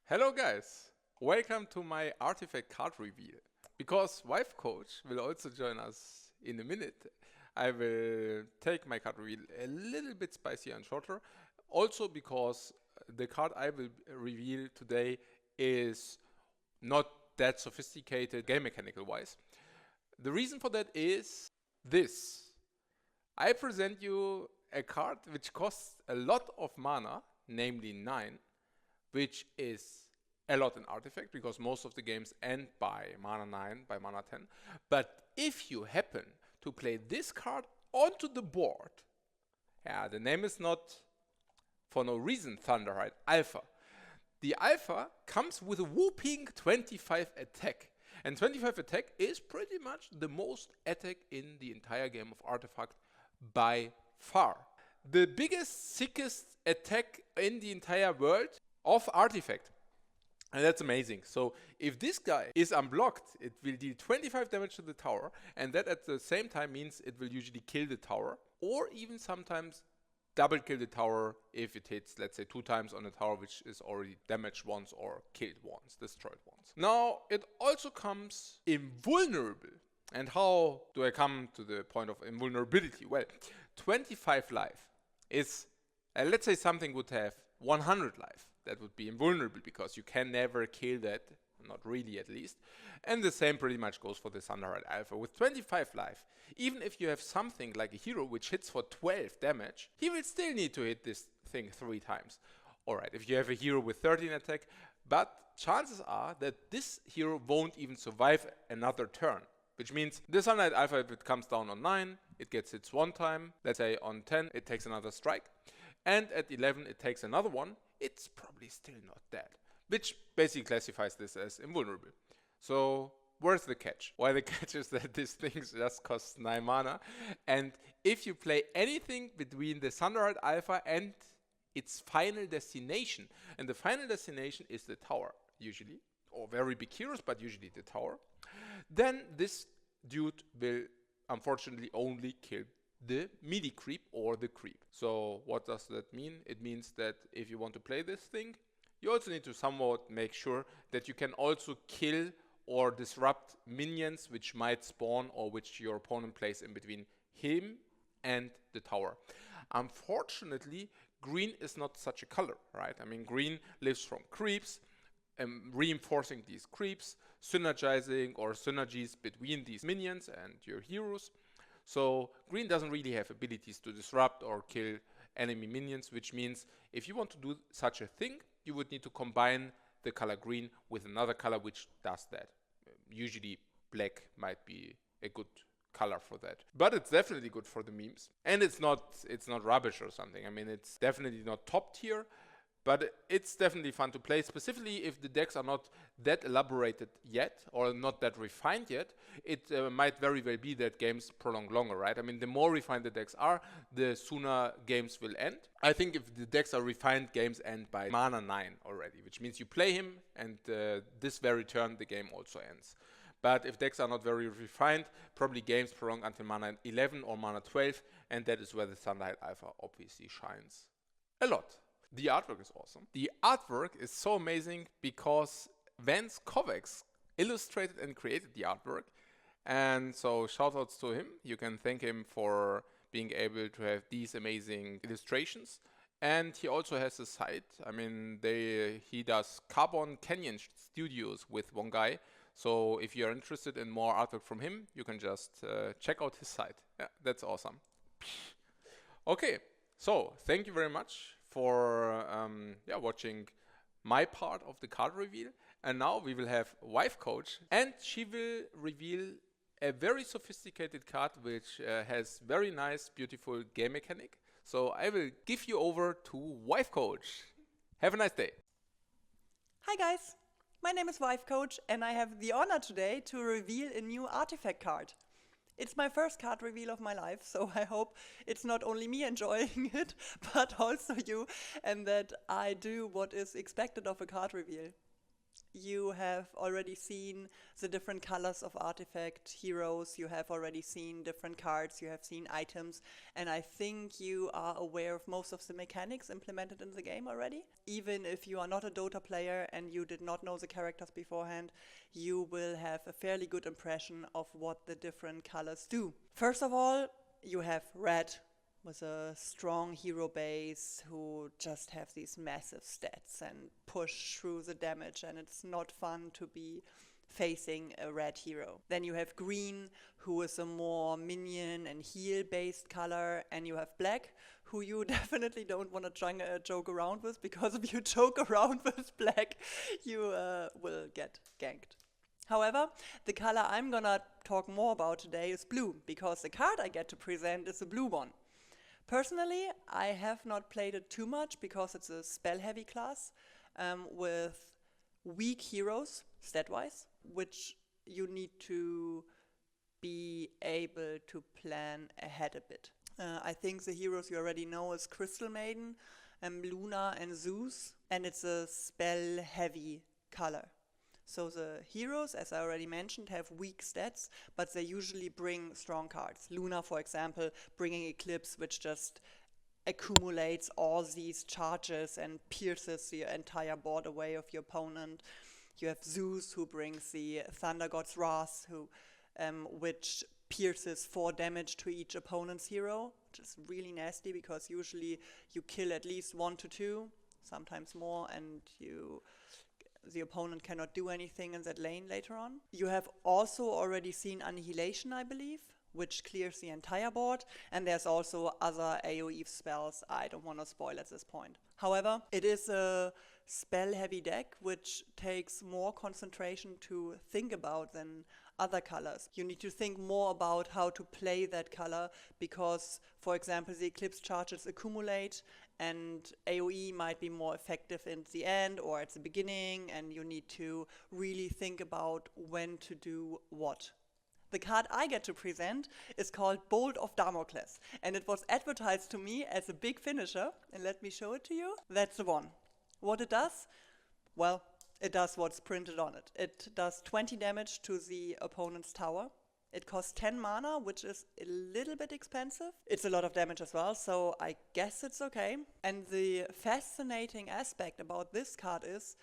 Hello guys, welcome to my artifact card reveal. Because Wifecoach will also join us in a minute, I will take my card reveal a little bit spicier and shorter. Also because the card I will reveal today is not that sophisticated game mechanical wise. The reason for that is this. I present you a card which costs a lot of mana, namely 9, which is a lot in Artifact because most of the games end by mana 9, by mana 10. But if you happen to play this card onto the board, the name is not for no reason Thunderhide Alpha. The Alpha comes with a whooping 25 attack. And 25 attack is pretty much the most attack in the entire game of Artifact by far. The biggest, sickest attack in the entire world of Artifact. And that's amazing. So if this guy is unblocked, it will deal 25 damage to the tower, and that at the same time means it will usually kill the tower, or even sometimes double kill the tower if it hits, let's say, 2 times on a tower which is already damaged once or killed once, destroyed once. Now, it also comes invulnerable. And how do I come to the point of invulnerability? Well, 25 life is, let's say something would have 100 life. That would be invulnerable because you can never kill that, not really at least. And the same pretty much goes for the Thunderhide Alpha. With 25 life, even if you have something like a hero which hits for 12 damage, he will still need to hit this thing 3 times. Alright, if you have a hero with 13 attack, but chances are that this hero won't even survive another turn. Which means the Thunderhide Alpha, if it comes down on 9, it gets hits 1 time. Let's say on 10, it takes another strike. And at 11, it takes another one. It's probably still not dead, which basically classifies this as invulnerable. So where's the catch? Well, the catch is that this thing just costs 9 mana, and if you play anything between the Thunderhide Alpha and its final destination, and the final destination is the tower, usually, or very big heroes, but usually the tower, then this dude will unfortunately only kill the melee creep or the creep. So what does that mean? It means that if you want to play this thing, you also need to somewhat make sure that you can also kill or disrupt minions which might spawn or which your opponent plays in between him and the tower. Unfortunately, green is not such a color, right? I mean, green lives from creeps, reinforcing these creeps, synergizing or synergies between these minions and your heroes. So green doesn't really have abilities to disrupt or kill enemy minions, which means if you want to do such a thing, you would need to combine the color green with another color which does that. Usually black might be a good color for that. But it's definitely good for the memes. And it's not rubbish or something. I mean, it's definitely not top tier, but it's definitely fun to play, specifically if the decks are not that elaborated yet or not that refined yet. It might very well be that games prolong longer, right? I mean, the more refined the decks are, the sooner games will end. I think if the decks are refined, games end by mana 9 already, which means you play him and this very turn the game also ends. But if decks are not very refined, probably games prolong until mana 11 or mana 12, and that is where the Thunderhide Alpha obviously shines a lot. The artwork is awesome. The artwork is so amazing because Vance Kovacs illustrated and created the artwork. And so shoutouts to him. You can thank him for being able to have these amazing illustrations. And he also has a site. I mean, he does Carbon Canyon Studios with one guy. So if you're interested in more artwork from him, you can just check out his site. Yeah, that's awesome. Okay, so thank you very much for watching my part of the card reveal. And now we will have Wifecoach, and she will reveal a very sophisticated card which has very nice, beautiful game mechanic. So I will give you over to Wifecoach. Have a nice day. Hi guys, my name is Wifecoach and I have the honor today to reveal a new artifact card. It's my first card reveal of my life, so I hope it's not only me enjoying it, but also you, and that I do what is expected of a card reveal. you have already seen the different colors of artifact heroes, you have already seen different cards, you have seen items, and I think you are aware of most of the mechanics implemented in the game already. Even if you are not a Dota player and you did not know the characters beforehand, you will have a fairly good impression of what the different colors do. First of all, you have red, with a strong hero base who just have these massive stats and push through the damage, and it's not fun to be facing a red hero. Then you have green, who is a more minion and heal based color, and you have black, who you definitely don't want to joke around with, because if you joke around with black, you will get ganked. However, the color I'm gonna talk more about today is blue, because the card I get to present is a blue one. Personally, I have not played it too much because it's a spell-heavy class with weak heroes, stat-wise, which you need to be able to plan ahead a bit. I think the heroes you already know is Crystal Maiden, Luna and Zeus, and it's a spell-heavy color. So the heroes, as I already mentioned, have weak stats, but they usually bring strong cards. Luna, for example, bringing Eclipse, which just accumulates all these charges and pierces the entire board away of your opponent. You have Zeus, who brings the Thunder God's Wrath, which pierces 4 damage to each opponent's hero, which is really nasty because usually you kill at least 1 to 2, sometimes more, and the opponent cannot do anything in that lane later on. You have also already seen Annihilation, I believe, which clears the entire board, and there's also other AoE spells I don't want to spoil at this point. However, it is a spell-heavy deck which takes more concentration to think about than other colors. You need to think more about how to play that color because, for example, the Eclipse charges accumulate and AoE might be more effective in the end or at the beginning, and you need to really think about when to do what. The card I get to present is called Bolt of Damocles, and it was advertised to me as a big finisher, and let me show it to you. That's the one. What it does? Well, it does what's printed on it. It does 20 damage to the opponent's tower. It costs 10 mana, which is a little bit expensive. It's a lot of damage as well, so I guess it's okay. And the fascinating aspect about this card is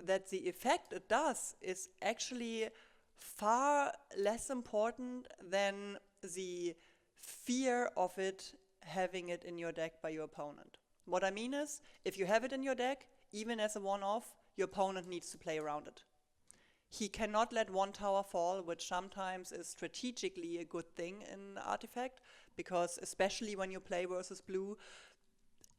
that the effect it does is actually far less important than the fear of it having it in your deck by your opponent. What I mean is, if you have it in your deck, even as a one-off, your opponent needs to play around it. He cannot let one tower fall, which sometimes is strategically a good thing in Artifact, because especially when you play versus blue,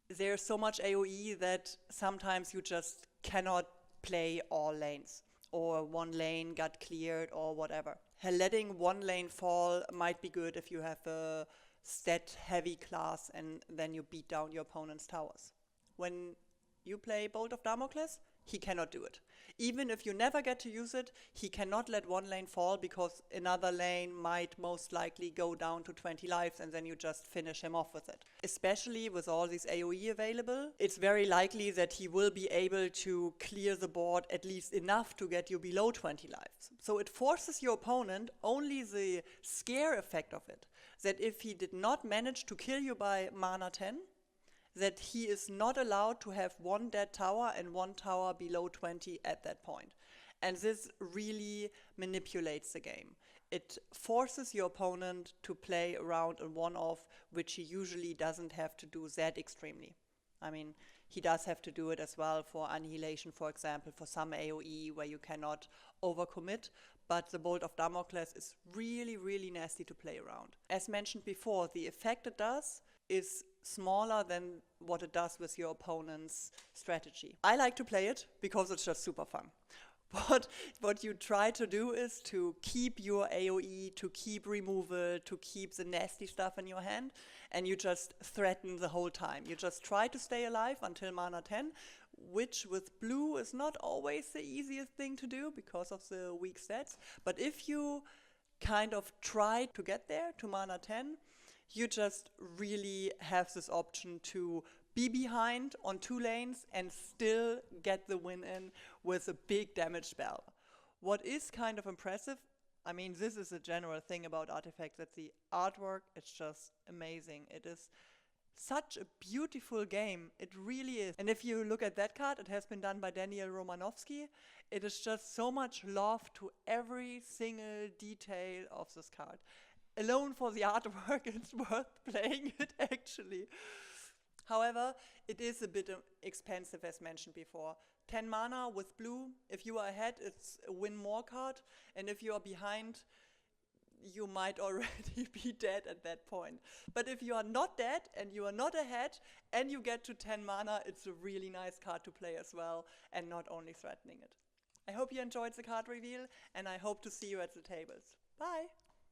there's so much AoE that sometimes you just cannot play all lanes, or one lane got cleared or whatever. Letting one lane fall might be good if you have a stat-heavy class and then you beat down your opponent's towers. When you play Bolt of Damocles, he cannot do it. Even if you never get to use it, he cannot let one lane fall because another lane might most likely go down to 20 lives and then you just finish him off with it. Especially with all these AoE available, it's very likely that he will be able to clear the board at least enough to get you below 20 lives. So it forces your opponent, only the scare effect of it, that if he did not manage to kill you by mana 10, that he is not allowed to have one dead tower and one tower below 20 at that point. And this really manipulates the game. It forces your opponent to play around a one-off, which he usually doesn't have to do that extremely. I mean, he does have to do it as well for Annihilation, for example, for some AoE where you cannot overcommit, but the Bolt of Damocles is really, really nasty to play around. As mentioned before, the effect it does is smaller than what it does with your opponent's strategy. I like to play it because it's just super fun. What you try to do is to keep your AoE, to keep removal, to keep the nasty stuff in your hand, and you just threaten the whole time. You just try to stay alive until mana 10, which with blue is not always the easiest thing to do because of the weak stats. But if you kind of try to get there to mana 10, you just really have this option to be behind on 2 lanes and still get the win in with a big damage spell. What is kind of impressive, I mean, this is a general thing about artifacts, that the artwork is just amazing. It is such a beautiful game. It really is. And if you look at that card, it has been done by Daniel Romanowski. It is just so much love to every single detail of this card. Alone for the artwork, it's worth playing it actually. However, it is a bit expensive as mentioned before. 10 mana with blue, if you are ahead, it's a win more card. And if you are behind, you might already be dead at that point. But if you are not dead and you are not ahead and you get to 10 mana, it's a really nice card to play as well and not only threatening it. I hope you enjoyed the card reveal and I hope to see you at the tables. Bye!